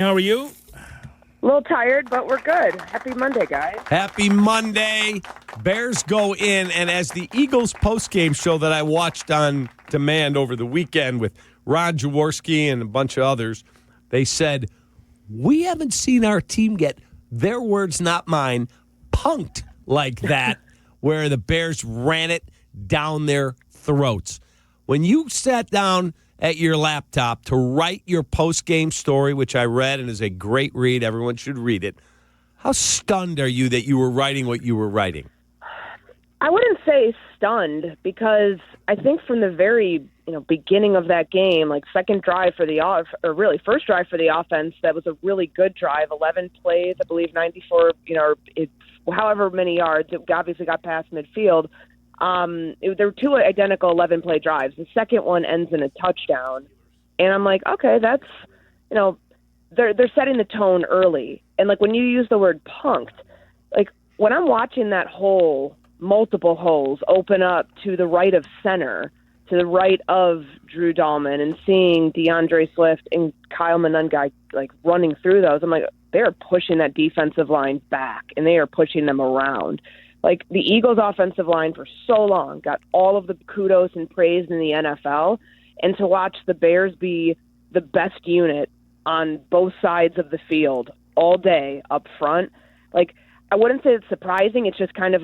How are you? A little tired, but we're good. Happy Monday, guys. Happy Monday. Bears go in, and as the Eagles postgame show that I watched on demand over the weekend with Ron Jaworski and a bunch of others, they said, we haven't seen our team get, their words, not mine, punked like that, where the Bears ran it down their throats. When you sat down at your laptop to write your post-game story, which I read and is a great read, everyone should read it, how stunned are you that you were writing what you were writing? I wouldn't say stunned because I think from the very beginning of that game, like second drive for the first drive for the offense, that was a really good drive. 11 plays, I believe 94, however many yards. It obviously got past midfield. There were two identical 11-play drives. The second one ends in a touchdown, and I'm like, okay, that's they're setting the tone early. And like when you use the word punked, like when I'm watching that multiple holes open up to the right of center, to the right of Drew Dahlman, and seeing DeAndre Swift and Kyle Monungai like running through those, I'm like, they're pushing that defensive line back, and they are pushing them around. Like the Eagles' offensive line for so long got all of the kudos and praise in the NFL, and to watch the Bears be the best unit on both sides of the field all day up front, like I wouldn't say it's surprising. It's just kind of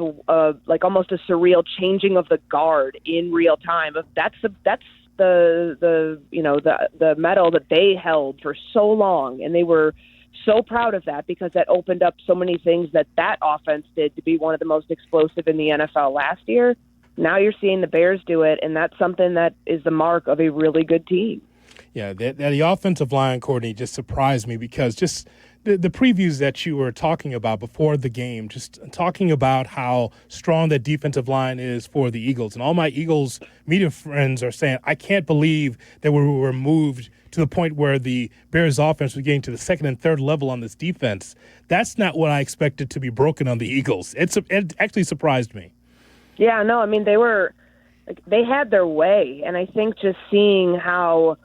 like almost a surreal changing of the guard in real time. That's the medal that they held for so long, and they were so proud of that because that opened up so many things that offense did to be one of the most explosive in the NFL last year. Now you're seeing the Bears do it, and that's something that is the mark of a really good team. Yeah, the offensive line, Courtney, just surprised me because just the previews that you were talking about before the game, just talking about how strong that defensive line is for the Eagles. And all my Eagles media friends are saying, I can't believe that we were moved to the point where the Bears offense was getting to the second and third level on this defense. That's not what I expected to be broken on the Eagles. It actually surprised me. Yeah, no, I mean, they had their way. And I think just seeing how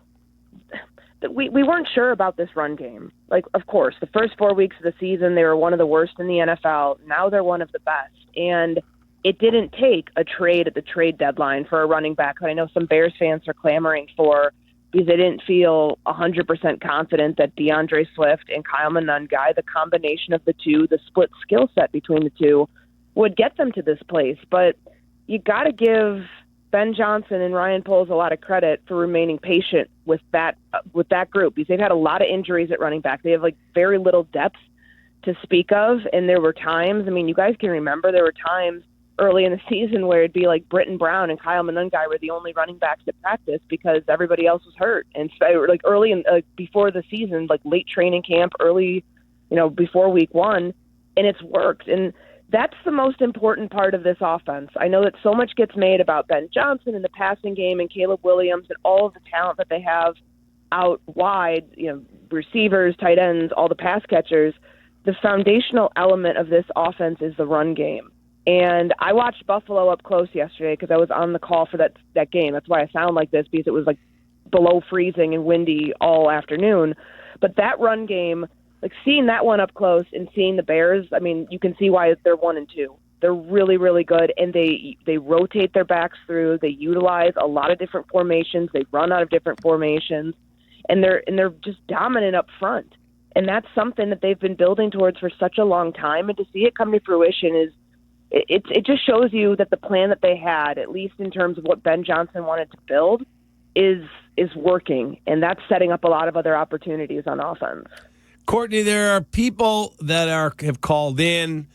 we weren't sure about this run game. Like, of course, the first 4 weeks of the season, they were one of the worst in the NFL. Now they're one of the best. And it didn't take a trade at the trade deadline for a running back that I know some Bears fans are clamoring for because they didn't feel 100% confident that DeAndre Swift and Kyle Monungai, the combination of the two, the split skill set between the two, would get them to this place. But you got to give Ben Johnson and Ryan Poles a lot of credit for remaining patient with that group because they've had a lot of injuries at running back. They have like very little depth to speak of, and there were times, I mean, you guys can remember there were times early in the season where it'd be like Britton Brown and Kyle Monungai were the only running backs at practice because everybody else was hurt. And so like early in before the season, like late training camp, early, before week one, and it's worked. And that's the most important part of this offense. I know that so much gets made about Ben Johnson and the passing game and Caleb Williams and all of the talent that they have out wide, receivers, tight ends, all the pass catchers. The foundational element of this offense is the run game. And I watched Buffalo up close yesterday because I was on the call for that game. That's why I sound like this, because it was like below freezing and windy all afternoon. But that run game, like seeing that one up close and seeing the Bears, I mean, you can see why they're 1-2. They're really, really good, and they rotate their backs through. They utilize a lot of different formations. They run out of different formations, and they're just dominant up front. And that's something that they've been building towards for such a long time. And to see it come to fruition is it just shows you that the plan that they had, at least in terms of what Ben Johnson wanted to build, is working, and that's setting up a lot of other opportunities on offense. Courtney, there are people that have called in,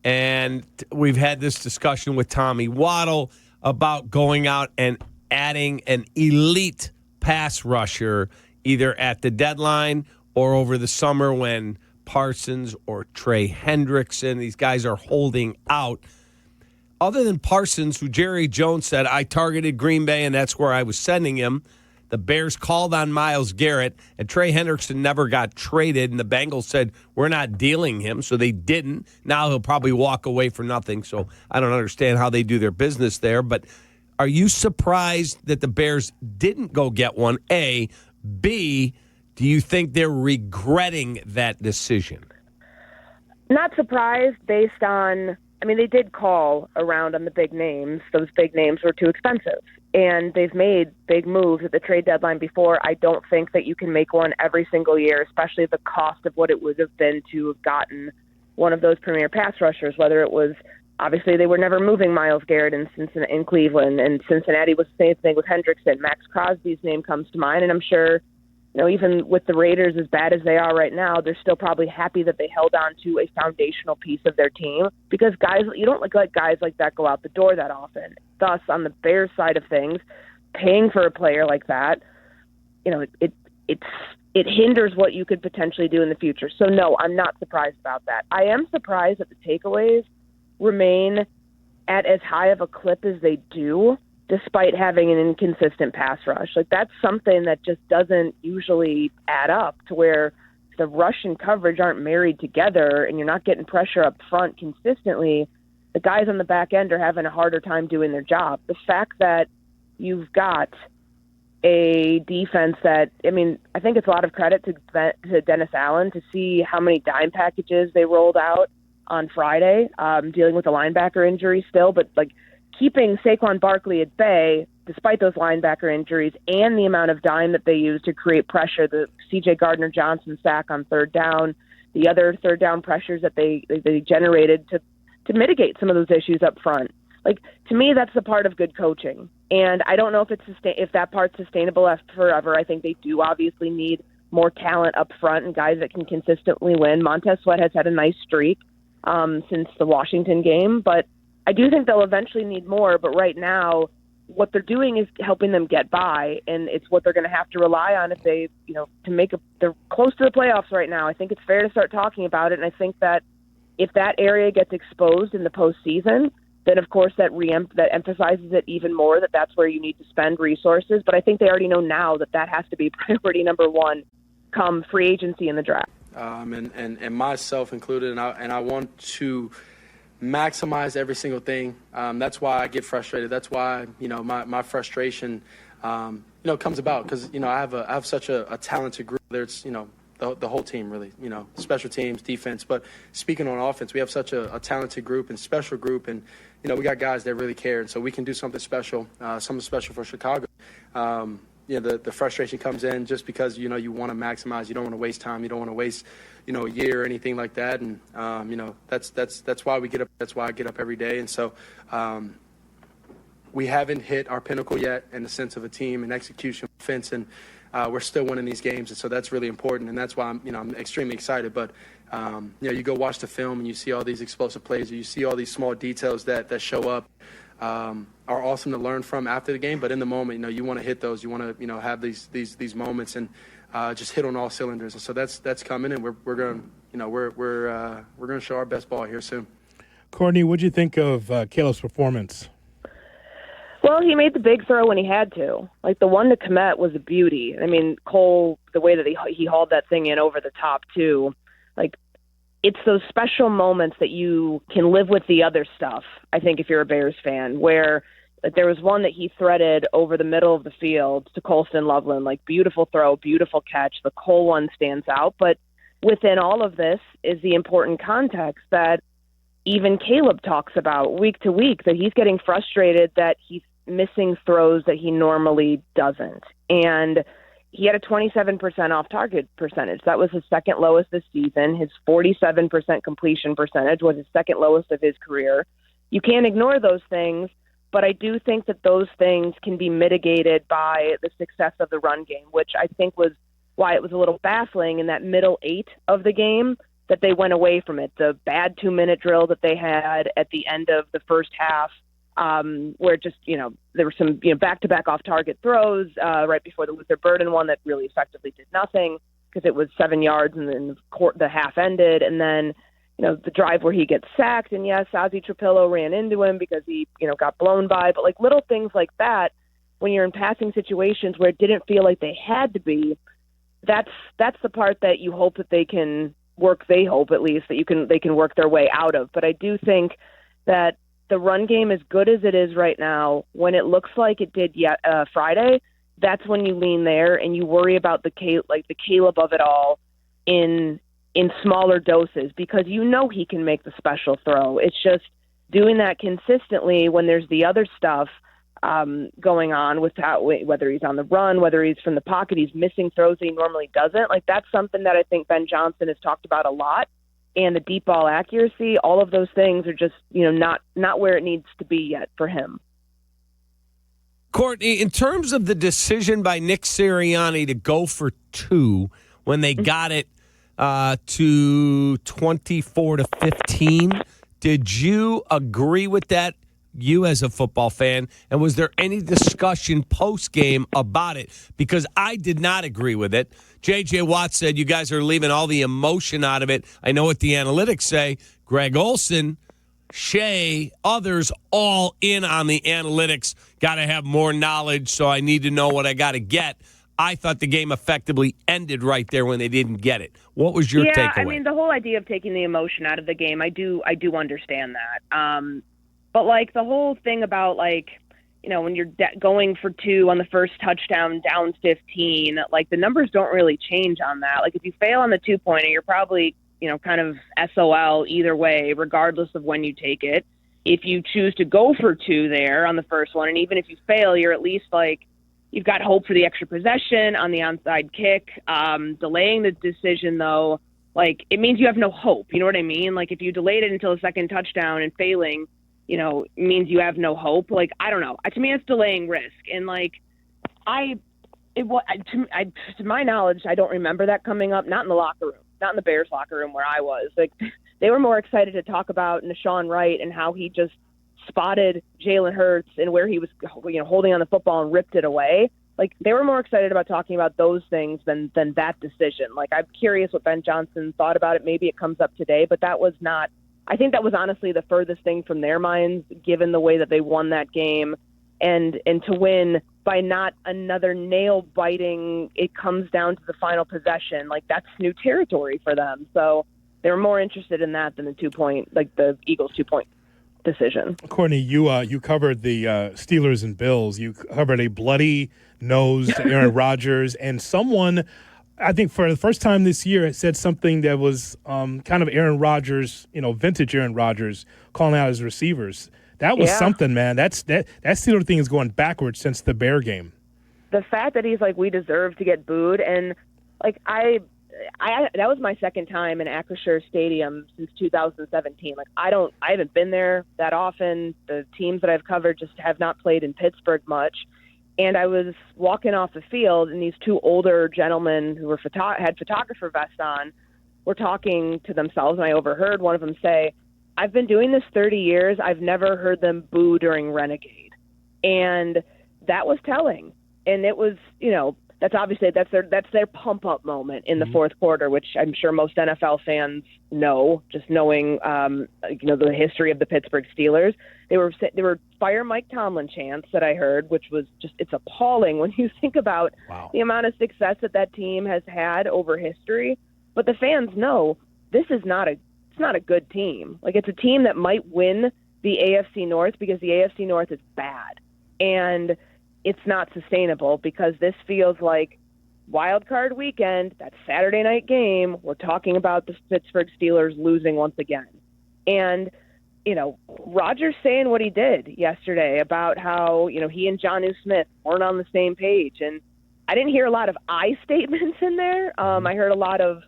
and we've had this discussion with Tommy Waddle about going out and adding an elite pass rusher either at the deadline or over the summer when Parsons or Trey Hendrickson, these guys are holding out. Other than Parsons, who Jerry Jones said, I targeted Green Bay and that's where I was sending him. The Bears called on Myles Garrett, and Trey Hendrickson never got traded, and the Bengals said, we're not dealing him, so they didn't. Now he'll probably walk away for nothing, so I don't understand how they do their business there. But are you surprised that the Bears didn't go get one, A? B, Do you think they're regretting that decision? Not surprised based on, I mean, they did call around on the big names. Those big names were too expensive. And they've made big moves at the trade deadline before. I don't think that you can make one every single year, especially the cost of what it would have been to have gotten one of those premier pass rushers, whether it was, obviously they were never moving Myles Garrett in Cleveland, and Cincinnati was the same thing with Hendrickson. Max Crosby's name comes to mind, and I'm sure, even with the Raiders as bad as they are right now, they're still probably happy that they held on to a foundational piece of their team, because you don't let guys like that go out the door that often. Thus, on the Bears side of things, paying for a player like that, it hinders what you could potentially do in the future. So no, I'm not surprised about that. I am surprised that the takeaways remain at as high of a clip as they do, despite having an inconsistent pass rush. Like, that's something that just doesn't usually add up, to where the rush and coverage aren't married together and you're not getting pressure up front consistently. The guys on the back end are having a harder time doing their job. The fact that you've got a defense that, I think it's a lot of credit to Dennis Allen to see how many dime packages they rolled out on Friday, dealing with the linebacker injury still, but keeping Saquon Barkley at bay, despite those linebacker injuries and the amount of dime that they used to create pressure, the C.J. Gardner-Johnson sack on third down, the other third down pressures that they generated to mitigate some of those issues up front. To me, that's the part of good coaching. And I don't know if that part's sustainable forever. I think they do obviously need more talent up front and guys that can consistently win. Montez Sweat has had a nice streak since the Washington game, but I do think they'll eventually need more. But right now, what they're doing is helping them get by, and it's what they're going to have to rely on if they, they're close to the playoffs right now. I think it's fair to start talking about it, and I think that if that area gets exposed in the postseason, then of course that emphasizes it even more, that that's where you need to spend resources. But I think they already know now that has to be priority number one come free agency in the draft. And myself included, and I want to maximize every single thing. That's why I get frustrated. That's why my frustration comes about, because I have such a talented group. There's the whole team, really, special teams, defense. But speaking on offense, we have such a talented group and special group, and we got guys that really care, and so we can do something special for Chicago. The frustration comes in just because you want to maximize. You don't want to waste time. You don't want to waste a year or anything like that. And that's why we get up. That's why I get up every day. And so we haven't hit our pinnacle yet in the sense of a team and execution, offense, and we're still winning these games. And so that's really important. And that's why I'm extremely excited. But you go watch the film and you see all these explosive plays. Or you see all these small details that show up. Are awesome to learn from after the game, but in the moment, you want to hit those. You want to, have these moments and just hit on all cylinders. And so that's coming, and we're going, we're going to show our best ball here soon. Courtney, what'd you think of Caleb's performance? Well, he made the big throw when he had to. The one to Kmet was a beauty. Cole, the way that he hauled that thing in over the top too, it's those special moments that you can live with the other stuff, I think, if you're a Bears fan, where there was one that he threaded over the middle of the field to Colston Loveland, beautiful throw, beautiful catch. The Cole one stands out. But within all of this is the important context that even Caleb talks about week to week, that he's getting frustrated that he's missing throws that he normally doesn't. And he had a 27% off-target percentage. That was his second lowest this season. His 47% completion percentage was his second lowest of his career. You can't ignore those things, but I do think that those things can be mitigated by the success of the run game, which I think was why it was a little baffling in that middle 8 of the game that they went away from it. The bad 2-minute drill that they had at the end of the first half, where just, there were some, back-to-back off-target throws right before the Luther Burden one that really effectively did nothing because it was 7 yards and then the half ended. And then, the drive where he gets sacked. And yes, Ozzie Trapillo ran into him because he, got blown by. But little things like that, when you're in passing situations where it didn't feel like they had to be, that's the part that you hope that they can work. They hope at least that they can work their way out of. But I do think that the run game, as good as it is right now, when it looks like it did Friday, that's when you lean there and you worry about the Caleb of it all in smaller doses, because you know he can make the special throw. It's just doing that consistently when there's the other stuff going on whether he's on the run, whether he's from the pocket, he's missing throws that he normally doesn't. Like, that's something that I think Ben Johnson has talked about a lot. And the deep ball accuracy, all of those things are just, not where it needs to be yet for him. Courtney, in terms of the decision by Nick Sirianni to go for 2 when they got it to 24-15, did you agree with that, you as a football fan? And was there any discussion post-game about it? Because I did not agree with it. J.J. Watt said you guys are leaving all the emotion out of it. I know what the analytics say. Greg Olson, Shea, others all in on the analytics. Got to have more knowledge, so I need to know what I got to get. I thought the game effectively ended right there when they didn't get it. What was your takeaway? Yeah, I mean, the whole idea of taking the emotion out of the game, I do understand that. But, like, the whole thing about, like, when you're going for 2 on the first touchdown, down 15, like, the numbers don't really change on that. Like, if you fail on the 2-pointer, you're probably, kind of SOL either way, regardless of when you take it. If you choose to go for 2 there on the first one, and even if you fail, you're at least, like, you've got hope for the extra possession on the onside kick. Delaying the decision, though, like, it means you have no hope. You know what I mean? Like, if you delayed it until the second touchdown and failing, means you have no hope. Like, I don't know. To me, it's delaying risk. And, like, to my knowledge, I don't remember that coming up, not in the locker room, not in the Bears locker room where I was. Like, they were more excited to talk about Nashawn Wright and how he just spotted Jalen Hurts and where he was, holding on the football and ripped it away. Like, they were more excited about talking about those things than that decision. Like, I'm curious what Ben Johnson thought about it. Maybe it comes up today, but that was not, I think that was honestly the furthest thing from their minds, given the way that they won that game. And to win by not another nail-biting, it comes down to the final possession. Like, that's new territory for them. So they were more interested in that than the 2-point, like the Eagles' 2-point decision. Courtney, you covered the Steelers and Bills. You covered a bloody-nosed Aaron Rodgers, and someone, I think for the first time this year, said something that was kind of Aaron Rodgers, vintage Aaron Rodgers, calling out his receivers. That was something, man. That Steelers thing is going backwards since the Bear game. The fact that he's like, we deserve to get booed, and like I that was my second time in Acrisure Stadium since 2017. Like, I haven't been there that often. The teams that I've covered just have not played in Pittsburgh much. And I was walking off the field, and these 2 older gentlemen who were had photographer vests on were talking to themselves, and I overheard one of them say, I've been doing this 30 years. I've never heard them boo during Renegade. And that was telling. And it was, that's obviously that's their pump up moment in the fourth quarter, which I'm sure most NFL fans know, just knowing the history of the Pittsburgh Steelers. They were fire Mike Tomlin chants that I heard, which was just, it's appalling when you think about the amount of success that team has had over history. But the fans know this is not a good team. Like, it's a team that might win the AFC North because the AFC North is bad. And it's not sustainable because this feels like wild card weekend, that Saturday night game, we're talking about the Pittsburgh Steelers losing once again. And, Rodgers saying what he did yesterday about how, he and Jonnu Smith weren't on the same page. And I didn't hear a lot of I statements in there. I heard a lot of,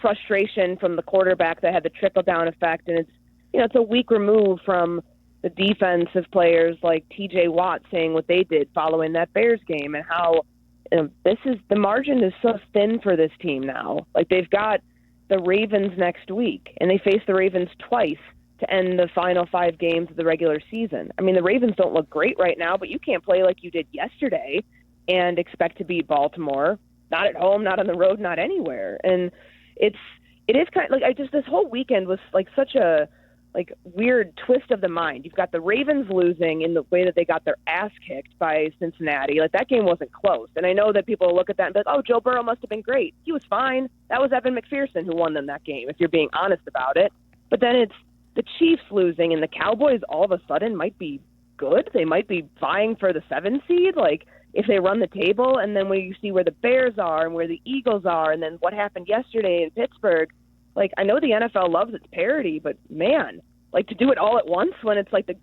frustration from the quarterback that had the trickle-down effect. And it's a week removed from the defensive players like T.J. Watt saying what they did following that Bears game and how the margin is so thin for this team now. Like, they've got the Ravens next week, and they face the Ravens twice to end the final 5 games of the regular season. I mean, the Ravens don't look great right now, but you can't play like you did yesterday and expect to beat Baltimore. Not at home, not on the road, not anywhere. And it is kind of like, this whole weekend was like such a weird twist of the mind. You've got the Ravens losing in the way that they got their ass kicked by Cincinnati. Like, that game wasn't close. And I know that people will look at that and be like, oh, Joe Burrow must have been great. He was fine. That was Evan McPherson who won them that game, if you're being honest about it. But then it's the Chiefs losing, and the Cowboys all of a sudden might be good. They might be vying for the 7 seed, like if they run the table. And then when you see where the Bears are and where the Eagles are, and then what happened yesterday in Pittsburgh, like I know the NFL loves its parity, but man, like to do it all at once when it's like the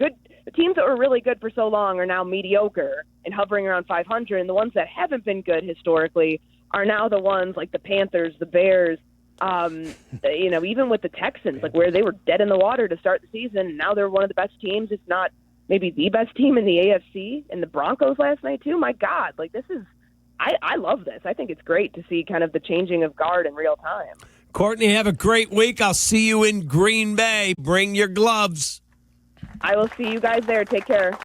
teams that were really good for so long are now mediocre and hovering around 500, and the ones that haven't been good historically are now the ones like the Panthers, the Bears, even with the Texans, like where they were dead in the water to start the season, and now they're one of the best teams, if not maybe the best team in the AFC, and the Broncos last night too. My God, like this is, I love this. I think it's great to see kind of the changing of guard in real time. Courtney, have a great week. I'll see you in Green Bay. Bring your gloves. I will see you guys there. Take care.